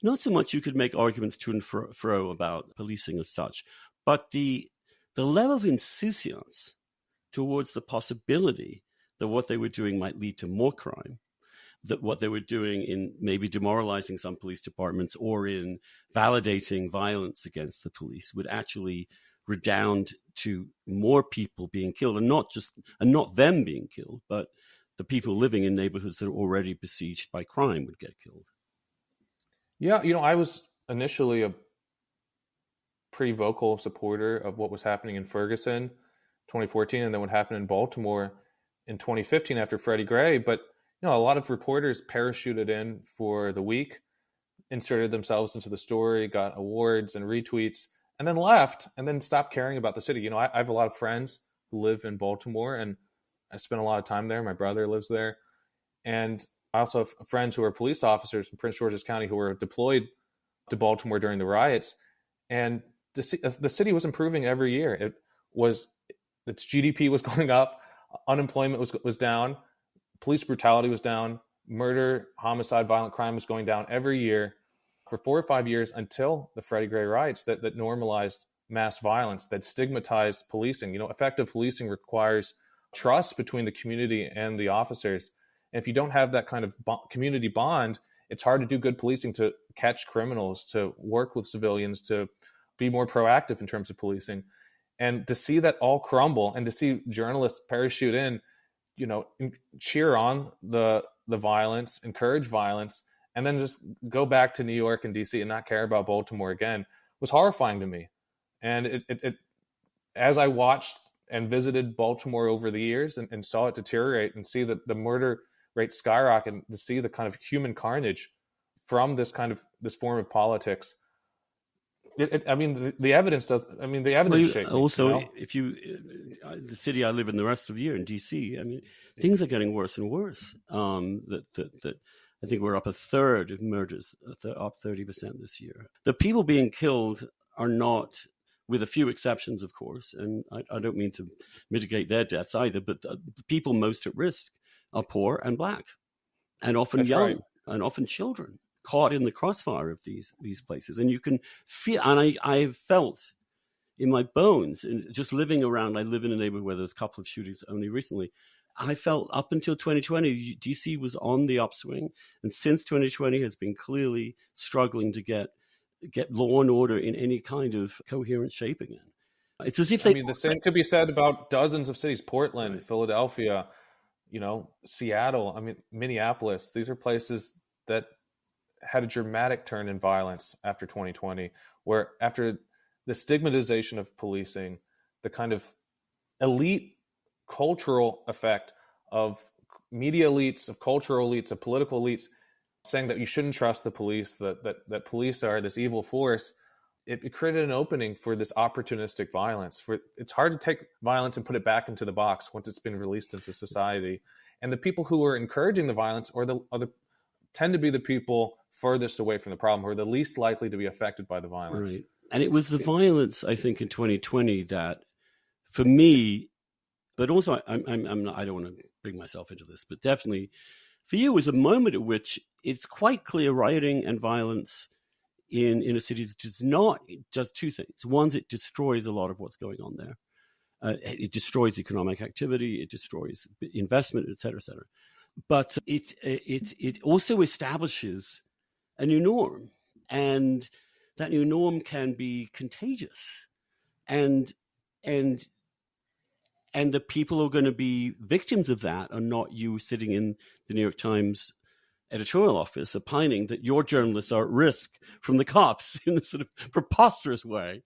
not so much you could make arguments to and fro about policing as such, but the level of insouciance towards the possibility that what they were doing might lead to more crime, that what they were doing in maybe demoralizing some police departments or in validating violence against the police would actually redound to more people being killed, and not them being killed, but the people living in neighborhoods that are already besieged by crime would get killed. Yeah, I was initially a pretty vocal supporter of what was happening in Ferguson 2014 and then what happened in Baltimore in 2015 after Freddie Gray. But, a lot of reporters parachuted in for the week, inserted themselves into the story, got awards and retweets, and then left and then stopped caring about the city. I have a lot of friends who live in Baltimore, and I spent a lot of time there. My brother lives there. And I also have friends who are police officers in Prince George's County who were deployed to Baltimore during the riots. And the city was improving every year. Its GDP was going up, unemployment was down, police brutality was down, murder, homicide, violent crime was going down every year for 4 or 5 years until the Freddie Gray riots that normalized mass violence, that stigmatized policing. Effective policing requires trust between the community and the officers. And if you don't have that kind of community bond, it's hard to do good policing, to catch criminals, to work with civilians, to be more proactive in terms of policing. And to see that all crumble and to see journalists parachute in, cheer on the violence, encourage violence, and then just go back to New York and DC and not care about Baltimore again was horrifying to me. And it as I watched and visited Baltimore over the years and saw it deteriorate and see the murder rate skyrocket, and to see the kind of human carnage from this form of politics, the evidence does. The evidence shakes. Also, if the city I live in the rest of the year in DC, things are getting worse and worse. That I think we're up a third of murders, up 30% this year. The people being killed are not, with a few exceptions, of course, and I don't mean to mitigate their deaths either, but the people most at risk are poor and black, and often That's young, right. and often children caught in the crossfire of these places. And you can feel, and I've felt in my bones, and just living around, I live in a neighborhood where there's a couple of shootings only recently. I felt up until 2020, DC was on the upswing, and since 2020 has been clearly struggling to get law and order in any kind of coherent shape again. It's as if the same could be said about dozens of cities: Portland, right, Philadelphia, Seattle, Minneapolis. These are places that had a dramatic turn in violence after 2020, where after the stigmatization of policing, the kind of elite cultural effect of media elites, of cultural elites, of political elites saying that you shouldn't trust the police, that police are this evil force, it created an opening for this opportunistic violence. It's hard to take violence and put it back into the box once it's been released into society. And the people who are encouraging the violence tend to be the people furthest away from the problem, who are the least likely to be affected by the violence. Right. And it was the violence, I think, in 2020 that, for me, but also I don't want to bring myself into this, but definitely for you was a moment at which it's quite clear rioting and violence in inner cities does two things. One, it destroys a lot of what's going on there. It destroys economic activity, it destroys investment, et cetera, et cetera. But it also establishes a new norm, and that new norm can be contagious, and the people who are going to be victims of that are not you sitting in the New York Times editorial office opining that your journalists are at risk from the cops in a sort of preposterous way.